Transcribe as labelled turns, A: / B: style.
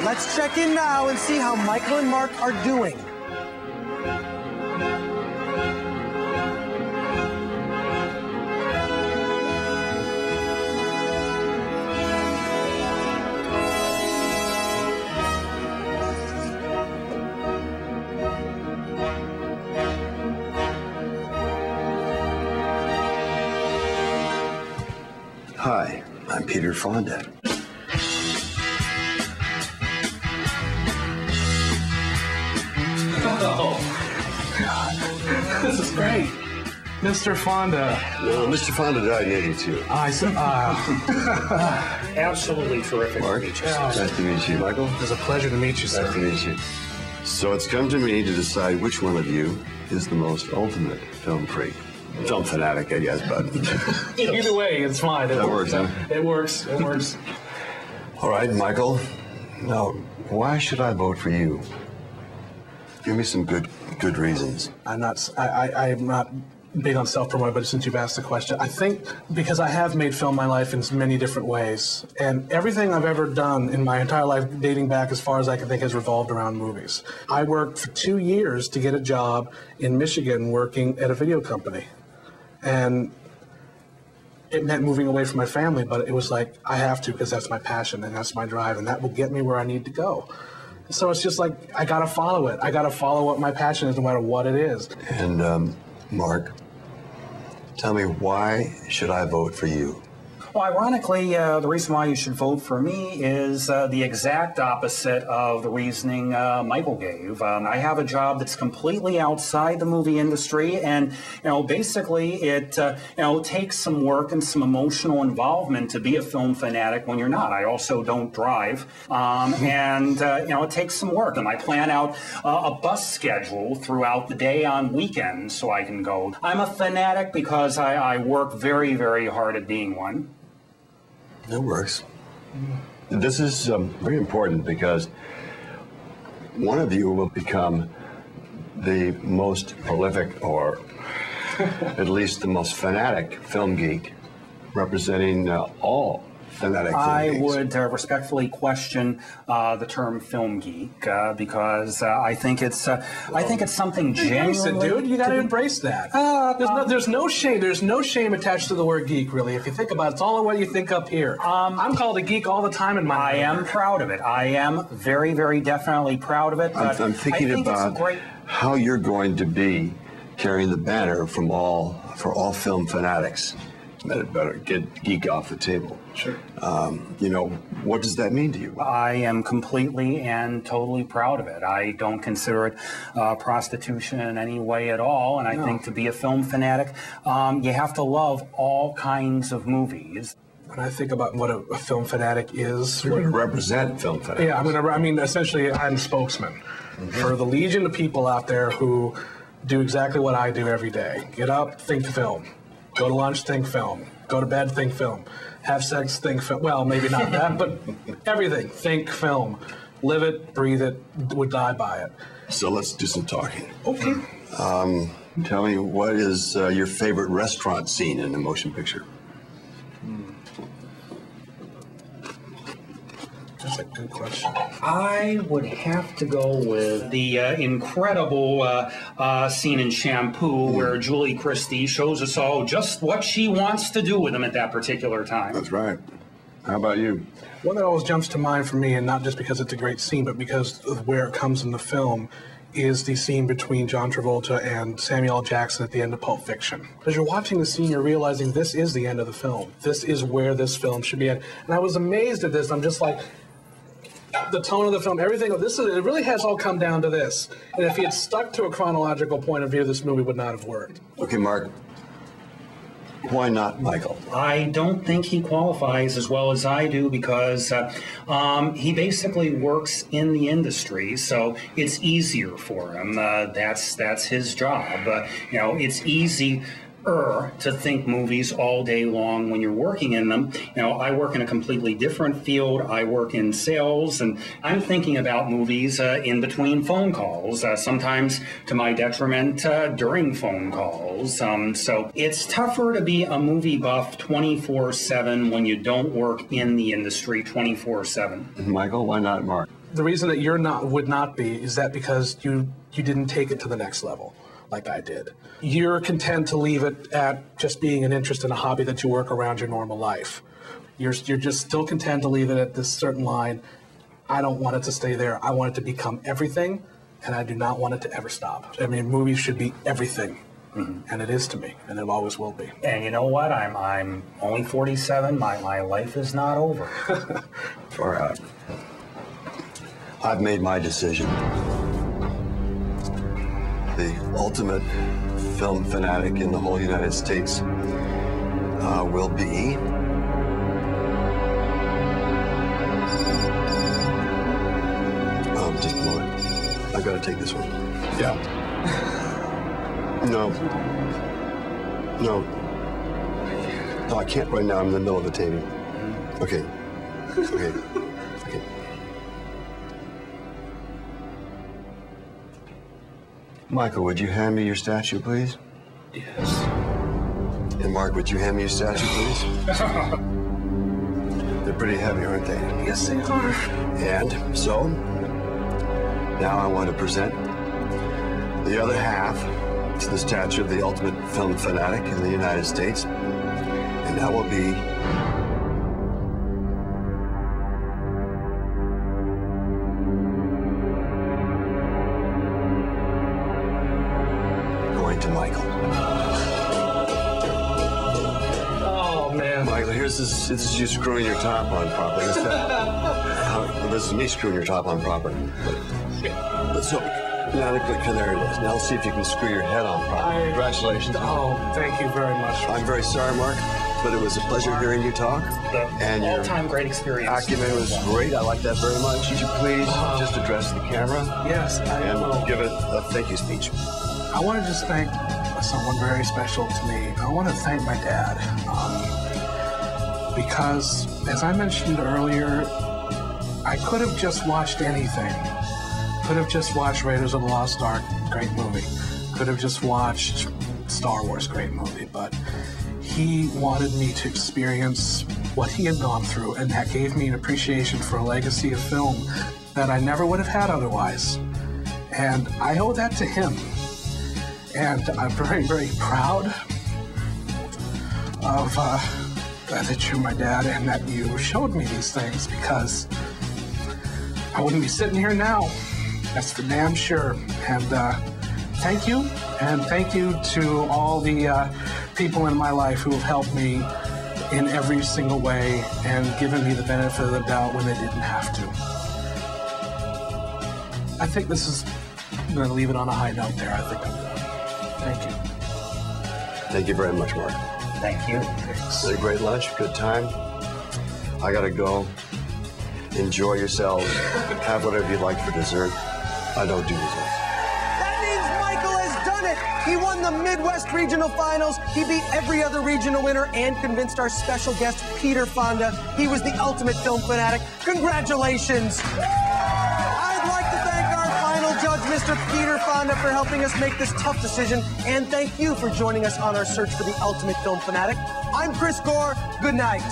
A: Let's check in now and see how Michael and Mark are doing.
B: Hi, I'm Peter Fonda.
C: Oh, this is great. Mr. Fonda.
B: Well, Mr. Fonda died in '82.
C: Absolutely terrific.
B: Mark,
C: to meet you.
B: nice to meet you. Michael?
C: It was a pleasure to meet you, sir.
B: Nice to meet you. So it's come to me to decide which one of you is the most ultimate film freak. Film fanatic, I guess, but...
C: Either way, it's fine.
B: That works, huh?
C: It works. It works.
B: All right, Michael. Now, why should I vote for you? Give me some good reasons.
C: I'm not big on self-promoting, but since you've asked the question, I think because I have made film my life in many different ways, and everything I've ever done in my entire life, dating back as far as I can think, has revolved around movies. I worked for 2 years to get a job in Michigan working at a video company. And it meant moving away from my family, but it was like, I have to because that's my passion and that's my drive, and that will get me where I need to go. So it's just like, I gotta follow it. I gotta follow what my passion is, no matter what it is.
B: And, Mark, tell me, why should I vote for you?
D: Well, ironically, the reason why you should vote for me is the exact opposite of the reasoning Michael gave. I have a job that's completely outside the movie industry, and basically it takes some work and some emotional involvement to be a film fanatic when you're not. I also don't drive, and it takes some work. And I plan out a bus schedule throughout the day on weekends so I can go. I'm a fanatic because I work very, very hard at being one.
B: It works. This is very important because one of you will become the most prolific, or at least the most fanatic film geek, representing all fanatic film geeks.
D: I would respectfully question the term film geek because I think it's something genuinely.
C: Embrace it, dude. You got to embrace that. There's no shame. There's no shame attached to the word geek, really. If you think about it, it's all what you think up here. I'm called a geek all the time in my life.
D: I am proud of it. I am very, very definitely proud of it. But
B: I'm thinking about how you're going to be carrying the banner for all film fanatics. Better get geek off the table.
C: Sure.
B: What does that mean to you?
D: I am completely and totally proud of it. I don't consider it prostitution in any way at all. And I think to be a film fanatic, you have to love all kinds of movies.
C: When I think about what a film fanatic is,
B: you're going to represent film fanatics.
C: Yeah, essentially, I'm spokesman for the legion of people out there who do exactly what I do every day. Get up, think film. Go to lunch, think film. Go to bed, think film. Have sex, think film. Well, maybe not that, but everything. Think film. Live it, breathe it, would die by it.
B: So let's do some talking.
C: Okay.
B: Tell me, what is your favorite restaurant scene in a motion picture?
C: That's a good question.
D: I would have to go with the incredible scene in Shampoo where Julie Christie shows us all just what she wants to do with them at that particular time.
B: That's right. How about you?
C: One that always jumps to mind for me, and not just because it's a great scene, but because of where it comes in the film, is the scene between John Travolta and Samuel L. Jackson at the end of Pulp Fiction. As you're watching the scene, you're realizing this is the end of the film. This is where this film should be at. And I was amazed at this. I'm just like, the tone of the film, everything, it really has all come down to this. And if he had stuck to a chronological point of view, this movie would not have worked.
B: Okay, Mark. Why not Michael?
D: I don't think he qualifies as well as I do because he basically works in the industry, so it's easier for him. That's his job. It's easy to think movies all day long when you're working in them. I work in a completely different field. I work in sales, and I'm thinking about movies in between phone calls, sometimes to my detriment during phone calls. So it's tougher to be a movie buff 24/7 when you don't work in the industry 24/7.
B: Michael, why not Mark?
C: the reason that would not be is that because you didn't take it to the next level like I did. You're content to leave it at just being an interest and a hobby that you work around your normal life. You're just still content to leave it at this certain line. I don't want it to stay there. I want it to become everything, and I do not want it to ever stop. I mean, movies should be everything. And it is to me, and it always will be.
D: And you know what? I'm only 47. My life is not over.
B: Far out. I've made my decision. The ultimate film fanatic in the whole United States will be just a moment. I've got to take this one.
C: Yeah.
B: No. No, I can't right now. I'm in the middle of a taping. Okay. Michael, would you hand me your statue, please?
C: Yes.
B: And Mark, would you hand me your statue, please? They're pretty heavy, aren't they?
C: Yes, they are.
B: And so, now I want to present the other half. It's the statue of the ultimate film fanatic in the United States. And that will be going to Michael.
C: Oh, man.
B: Michael, this is you screwing your top on properly. This is me screwing your top on properly. But so, now there it is. Now let's see if you can screw your head on properly. Congratulations.
C: Oh, thank you very much.
B: I'm very sorry, Mark, but it was a pleasure hearing you talk. And your
D: all-time great experience.
B: acumen was great. I like that very much. Would you please just address the camera?
C: Yes, I will.
B: And give it a thank you speech.
C: I want to just thank someone very special to me. I want to thank my dad. Because, as I mentioned earlier, I could have just watched anything. Could have just watched Raiders of the Lost Ark, great movie. Could have just watched Star Wars, great movie. But he wanted me to experience what he had gone through, and that gave me an appreciation for a legacy of film that I never would have had otherwise. And I owe that to him. And I'm very, very proud of that you're my dad and that you showed me these things, because I wouldn't be sitting here now. That's for damn sure. And thank you. And thank you to all the people in my life who have helped me in every single way and given me the benefit of the doubt when they didn't have to. I think this is, I'm going to leave it on a high note there. I think I'm done. Thank you.
B: Thank you very much, Mark.
D: Thank you.
B: It's a great lunch, good time. I gotta go. Enjoy yourselves. Have whatever you'd like for dessert. I don't do dessert.
A: That means Michael has done it. He won the Midwest Regional Finals. He beat every other regional winner and convinced our special guest, Peter Fonda. He was the ultimate film fanatic. Congratulations. I'd like to thank our final judge, Mr. Peter Fonda, for helping us make this tough decision. And thank you for joining us on our search for the ultimate film fanatic. I'm Chris Gore. Good night.